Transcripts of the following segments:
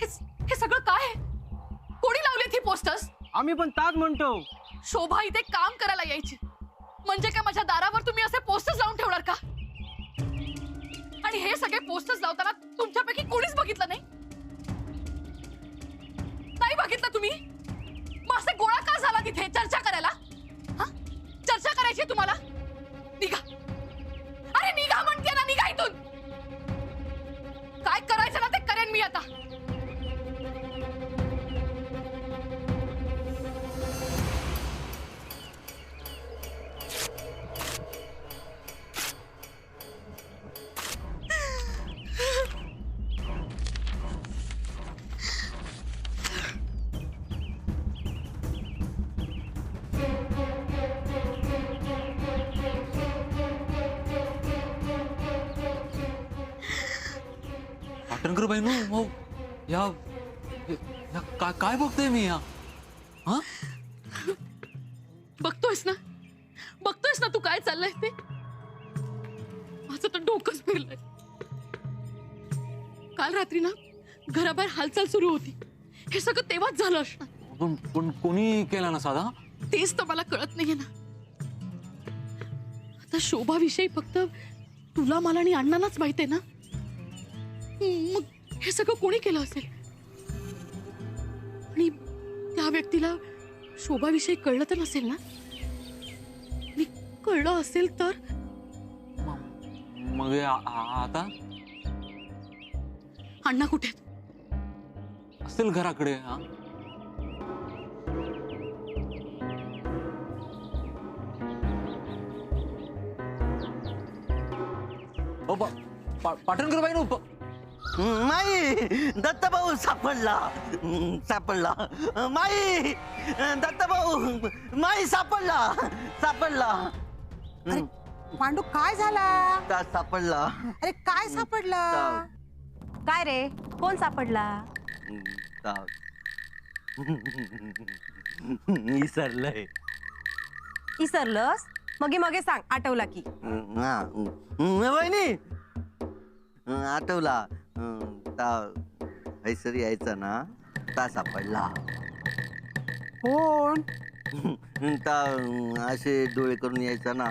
हे सगळं काय? कोणी लावलेत ही पोस्टर्स? आम्ही पण ताज म्हणतो. शोभा इथे काम करायला यायची म्हणजे काय माझ्या दारावर तुम्ही असे पोस्टर्स लावून ठेवणार का? आणि हे सगळे पोस्टर्स लावताना तुमच्यापैकी कोणीच बघितलं नाही? नाही बघितलं तुम्ही? मग असे गोळा का झाला तिथे चर्चा करायला? हा? चर्चा करायची तुम्हाला? निघा. अरे निघा म्हणते ना, निघा इथून. काय करायचं ना ते करेन मी आता. पाटणकर बाई नो या काय बघतोय मी या? हा? बघतोयस ना तू काय चाललंय ते? माझं तर डोकंच फिरलंय. काल रात्री ना घराबाहेर हालचाल सुरू होती. हे सगळं तेव्हाच झालं असणार. पण कोणी केला ना साधा? तेच तर मला कळत नाहीये ना. आता शोभाविषयी फक्त तुला मला आणि अण्णांनाच माहित आहे ना. मग हे सगळं कोणी केलं असेल? आणि त्या व्यक्तीला शोभाविषयी कळलं तर नसेल ना? आणि कळलं असेल तर मग आता अण्णा कुठे आहेत? असतील घराकडे. हा पाटणकर बाई नो माई दत्ताभाऊ सापडला. माई दत्ताभाऊ, माई सापडला. अरे पांडू काय झाला? तास सापडला. अरे काय सापडलं? काय रे, कोण सापडला? विसरलंय. इसरलंस? मगे सांग, आठवला की. वहिनी आठवला. हैसर यायचा ना, ता सापडला. कोण? ता असे डोळे करून यायचा ना,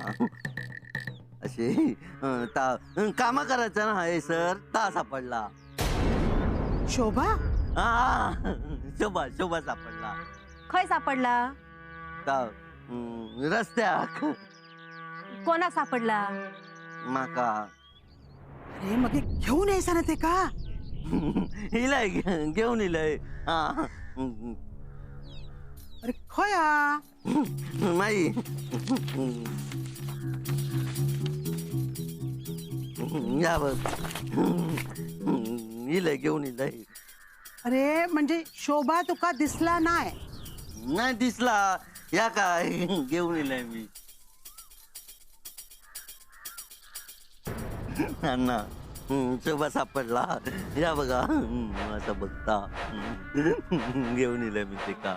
असे ता कामा करायचा ना हैसर, ता सापडला. शोभा? हा शोभा सापडला. खय सापडला? ता रस्त्याक. कोणा सापडला? माका. अरे मग घेऊन यायचा ना ते का? इलाय घेऊन इलाय. हा अरे खया माई या बघ, इलाय घेऊन इलाय. अरे म्हणजे शोभा तुका दिसला नाही दिसला. या काय घेऊन इलाय मी. अण्णा शोभा सापडला. या बघा असं बघता घेऊन इलाय मी ते का.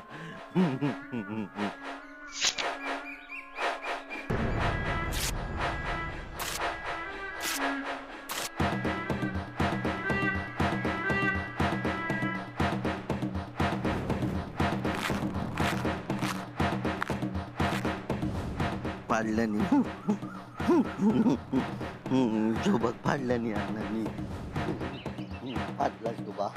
पाडल्यानी शोभा फाडल्यानी अण्णांनी फाडला शोभा.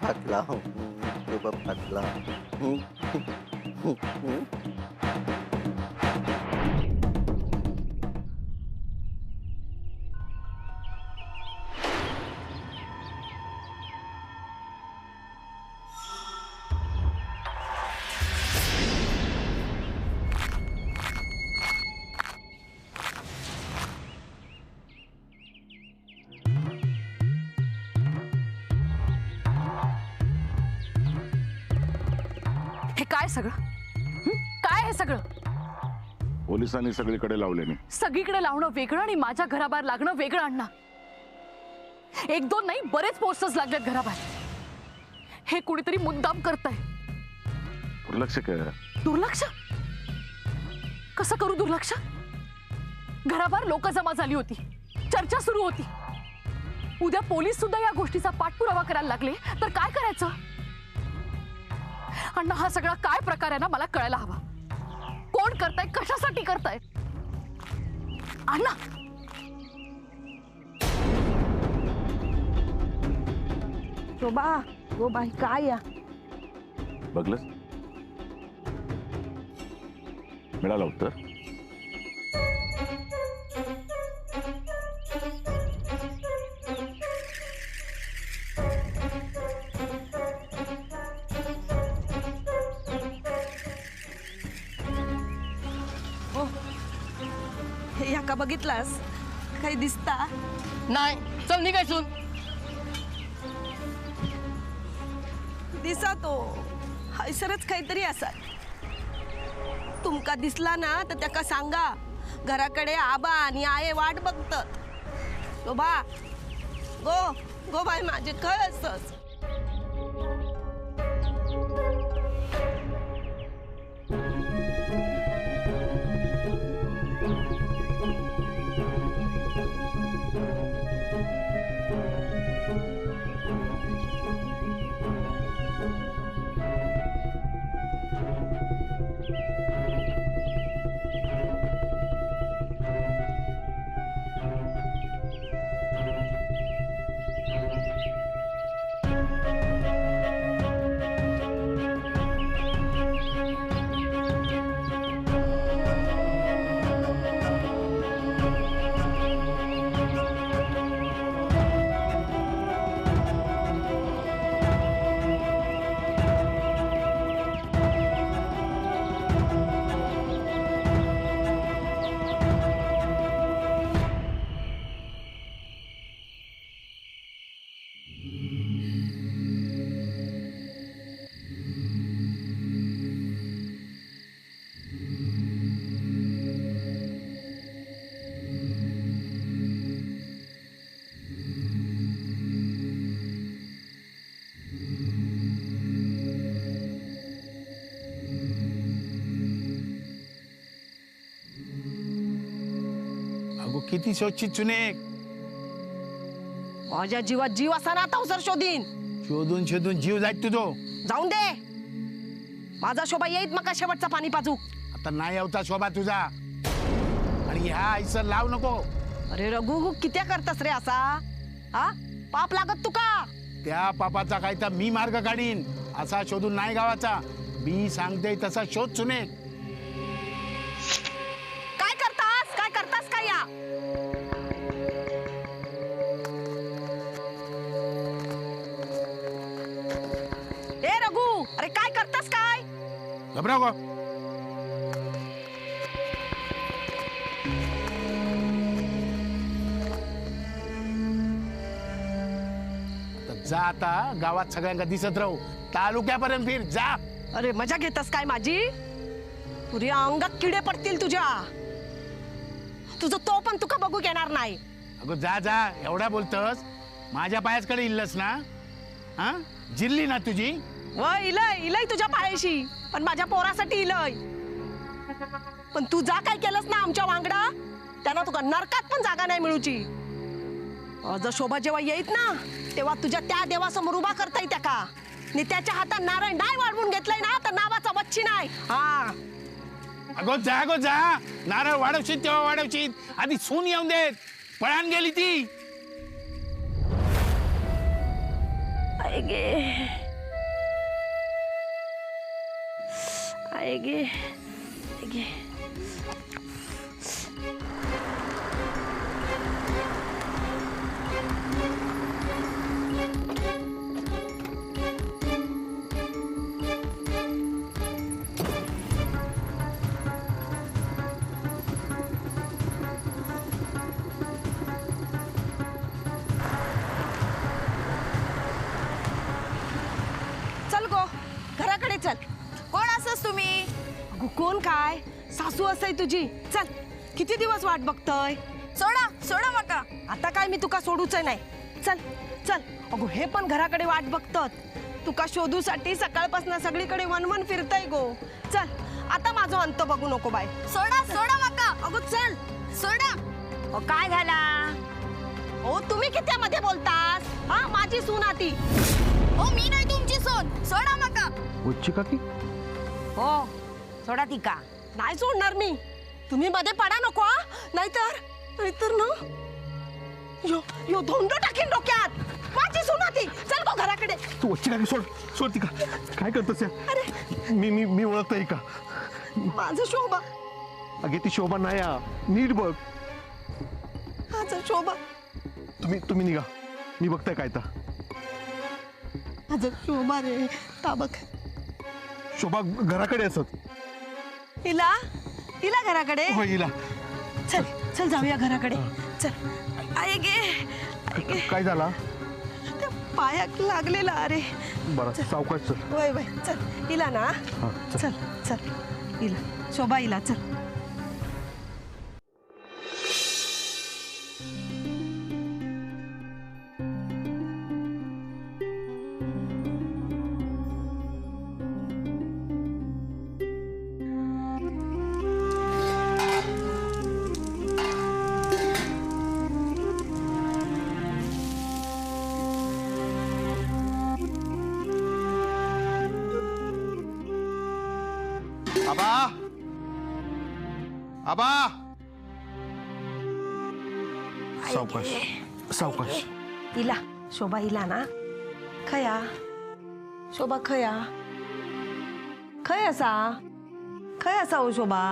फाटला शोभा फाटला. हे काय सगळं? काय हे सगळं? पोलिसांनी सगळीकडे लावले. सगळीकडे लावणं वेगळं आणि माझ्या घराबाहेर लागणं वेगळं. अण्णा, एक दोन नाही बरेच पोस्टर्स लागलेत घराबाहेर. हे कुणीतरी मुद्दाम करतंय. दुर्लक्ष कर. दुर्लक्ष? कसं करू दुर्लक्ष? घराबाहेर लोक जमा झाली होती, चर्चा सुरू होती. उद्या पोलीस सुद्धा या गोष्टीचा पाठपुरावा करायला लागले तर काय करायचं? अण्णा, हा सगळा काय प्रकार आहे ना, मला कळायला हवा. कोण करताय, कशासाठी करताय? अण्णा, शोभा, गो बाई काय या? बघलंस, मिळालं उत्तर. या का बघितलास? काही दिसता? नाही, चल निघायचून. दिसा तो हैसरच काहीतरी असा. तुमका दिसला ना तर त्याका सांगा, घराकडे आबा आणि आये वाट बघतात. शोभा, गो गो बाई माझे खय असस. अगो किती शोधची चुने. माझ्या जीवात जीव असा ना आता उसर शोधीन. शोधून शोधून जीव जायत तुझो. जाऊन दे, माझा शोभा येईत मका शेवटचा पाणी पाजू. आता नाही होता शोभा तुझा. आणि ह्या आईचं लाव नको. अरे रघु, कित्या करतस रे असा? हा, पाप लागत तुका. त्या पापाचा काय तर मी मार्ग काढीन. असा शोधून नाही गावाचा. मी सांगते तसा शोध चुने. काय करतास? काय करतास काय या? ए रघु, अरे काय करतास काय? घबराव गो. जा आता गावात सगळ्यांना दिसत राहू. तालुक्यापर्यंत फिर जा. अरे मजा घेतस काय माझी? तुझ्या अंगात किडे पडतील तुझ्या. तुझं तो पण तुका बघू घेणार नाही. अगो जा जा, एवढा बोलतस. माझ्या पायाकडे इल्लस ना? हा, जिरली ना तुझी. व इलय इलय तुझ्या पायाशी, पण माझ्या पोरासाठी इलय. पण तू जा काय केलंस ना आमच्या वांगडा, त्यांना तुका नरकात पण जागा नाही मिळूची. जर शोभा जेव्हा येईत ना, तेव्हा तुझ्या त्या देवासमोर उभा करता येत्या का? आणि त्याच्या हातात नारायण नाही वाढवून घेतलंय ना, तर नावाचा वच्ची नाही. हा, अगो जा. नारळ वाढवशील तेव्हा वाढवशील. आधी सून येऊन देत. पळान गेली ती. आय गे आय गे आय गे. चल गो, घराकडे चल. कोण असस तुम्ही? अगो कोण काय, सासू असय तुझी. चल, किती दिवस वाट बघतोय. सोडा सोडा मका. आता काय मी तुका सोडूच नाही. चल चल. अगो हे पण घराकडे वाट बघतात. तुका शोधूसाठी सकाळपासून सगळीकडे वनवन फिरताय गो. चल, आता माझा अंत बघू नको बाय. सोडा सोडा मका. अगो चल. सोडा. काय झाला? ओ तुम्ही कित्यामध्ये बोलतास? हा माझी सून आती. हो मी नाही तुमची सोन. सोडा माका. उच्ची काकी हो सोडा ती का? नाही सोडणार मी. तुम्ही मध्ये पडा नको हा? नाहीतर ना यो यो धोंड टाकीन डोक्यात. माझी सून आती. चल गो घराकडे. तू उच्ची काकी सोड सोड ती का काय करतोस या? अरे मी ओळखतोय का? माझं शोभा. अगे ती शोभा नाही हा. नीट बघ. माझं शोभा. तुम्ही निघा. मी बघताय काय तर. माझं शोभा रे. ता बघ. शोभा घराकडे असत. हिला घराकडे. हो हिला. चल जाऊया घराकडे. चल. आई गे. काय झाला? त्या पायाक लागलेला अरे. बरं सावकाश चल. वय चल. हिला ना. हा, चल. चल हिला. शोभा हिला चल. आबा सावकाश. हिला. शोभा हिला ना. खया. शोभा खया. खय असा हो शोभा.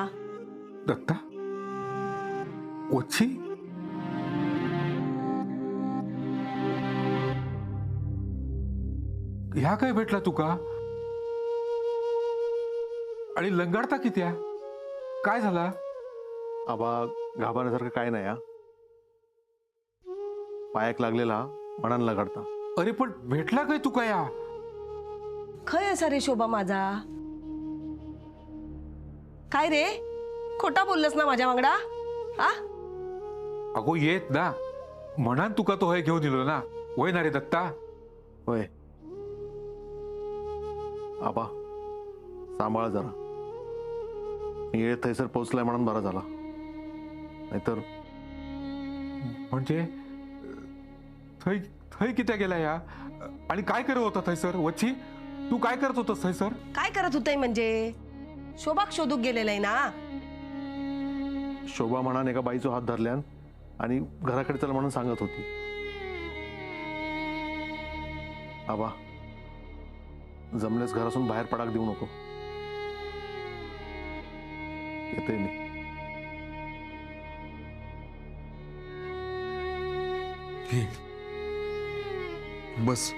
दत्ता ओछी ह्या काय भेटला तुका? आणि लंगाडता कित्या? काय झाला? आबा घाबरण्यासारखं काय नाही हा. पायाक लागलेला मनान लगाडता. अरे पण भेटला काय तुका या? खय असा रे शोभा माझा. काय रे खोटा बोललस ना माझ्या वांगडा? हा अगो येत ना म्हणान तुका तो हे घेऊन दिलो ना. होय ना रे दत्ता? होय आबा सांभाळा जरा. येळ थैसर पोचलाय म्हणून बरा झाला. नाहीतर म्हणजे थै कित्या गेला या? आणि काय करत होता थैसर? वच्छी तू काय करत होतास थैसर? काय करत होतय म्हणजे? शोभाक शोधूक गेलेला आहे ना. शोभा म्हणान एका बाईचा हात धरल्यान आणि घराकडे चल म्हणून सांगत होती. आबा जमलेस घरातून बाहेर पडाक देऊ नको. येते मी. बस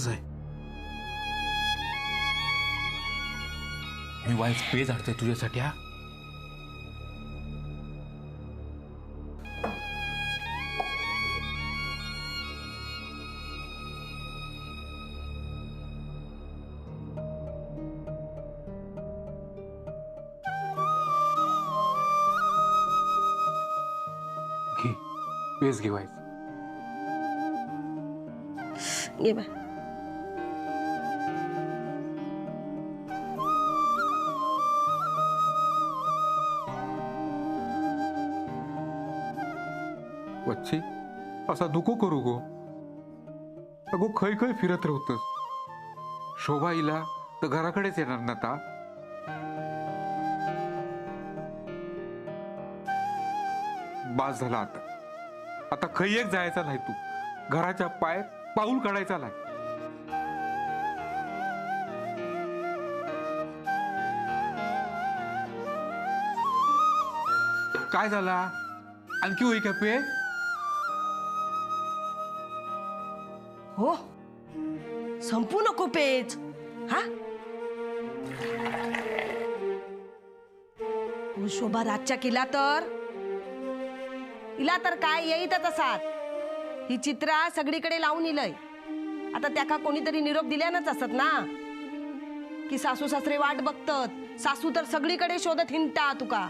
आहे. मी वाईफ पे झाडते तुझ्यासाठी हा. घे पेज घे वाईफ. ये बा. वच्छी असा नको करू गो. अगो खय खय फिरत राहतस. शोभा इला तर घराकडेच येणार ना आता. बास झाला आता. आता खय एक जायचा नाही तू. घराच्या पाय पाऊल काढायचा नाही. काय झाला? आणखी होई का पे? हो संपू नको पेज. हा हो शोभा रातच्या केला तर काय येईत तसात. ही चित्रा सगळीकडे लावून इलय. आता त्याका कोणीतरी निरोप दिल्यानच असत ना की सासू सासरे वाट बघतात. सासू तर सगळीकडे शोधत हिंडता तुका.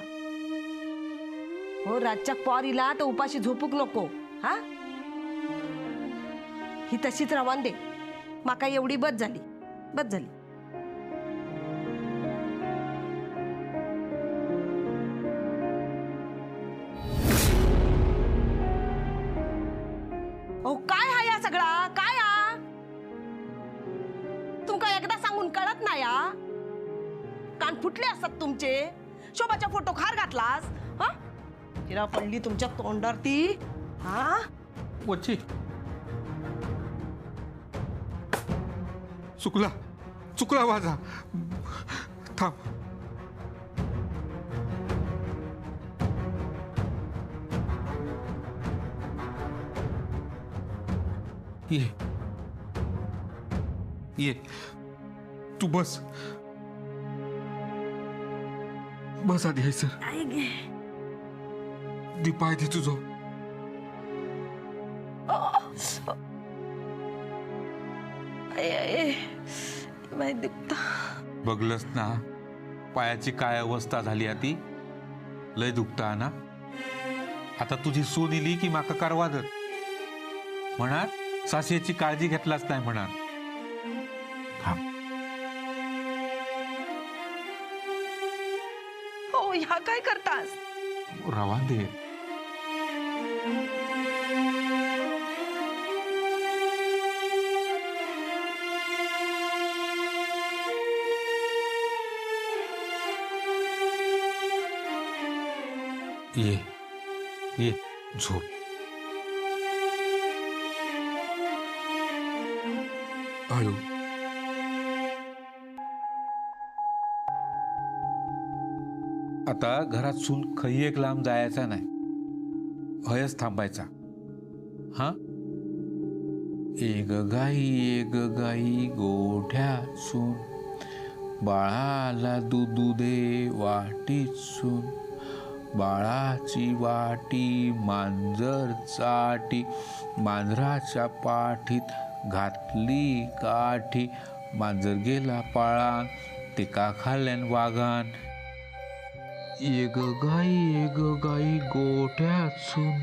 हो रातच्या पॉर इला तर उपाशी झोपूक नको. हा ही तशीच रवान दे. माका एवढी बस झाली. म्हणून कळत नाही हा? कान फुटले असतात तुमचे. शोभाच्या फोटो खार घातलास हा? तिला पडली तुमच्या तोंडावर ती हा? वच्ची चुकला चुकला माझा. थांब. ये ये तू बस बस आधी आहे सर. दी पाय दे तुझं. बघलंस ना पायाची काय अवस्था झाली ती. लय दुखता ना. आता तुझी सून इली की माका करवादत म्हणा. सासयाची काळजी घेतलाच नाही म्हणा. हो ह्या काय करतास. रवा दे. ये ये झोप. हळू. आता घरात सून खई एक लांब जायचा नाही. हयच थांबायचा. हा. एक गाई गोठ्यात सून बाळाला दूध दे वाटीत सून. बाळाची वाटी मांजर चाटी. मांजराच्या पाठीत घातली काठी. मांजर गेला पाळान तिका खाल्ल्यान वागान. एक गाई गोठ्यात सून.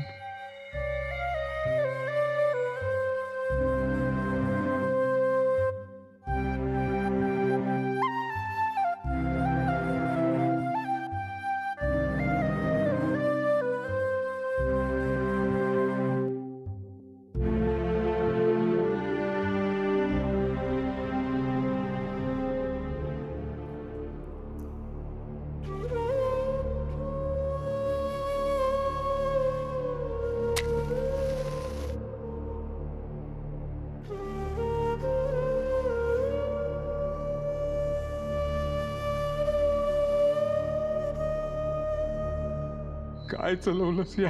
काय चालवलंस या.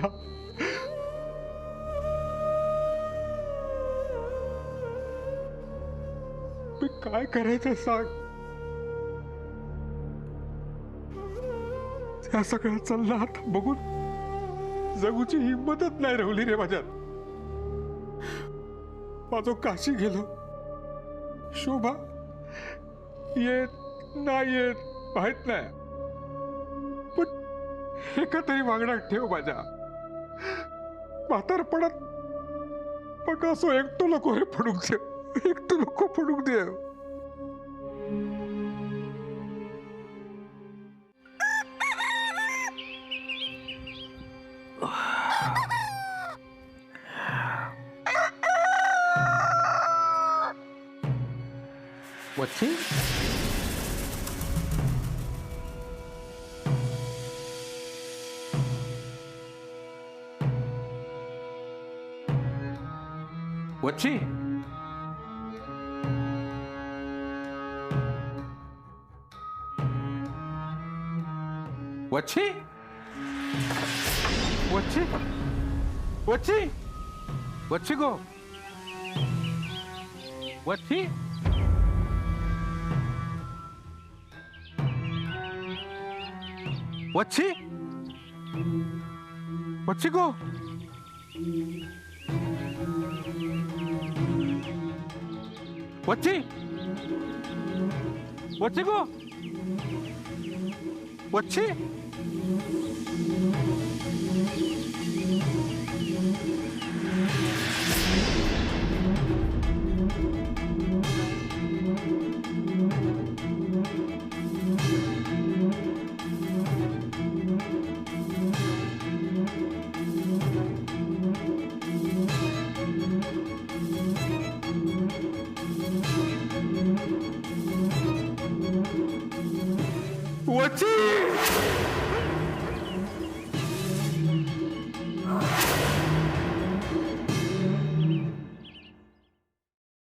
मी काय करायचं सांग. त्या सगळ्या चालला आता बघून जगूची हिंमतच नाही राहिली रे माझ्यात. माझं काशी गेलो. शोभा येत नाही येत माहित नाही. पण एका तरी वागण्यात ठेव माझ्या. म्हातारपणात मग असं एकटो नको हे पडूक दे. एकटो नको पडूक दे. वच्ची वच्ची वच्ची वच्ची वच्ची वच्ची गो वच्ची वच्ची वच्ची गो वच्ची वच्ची गो वच्ची बच्ची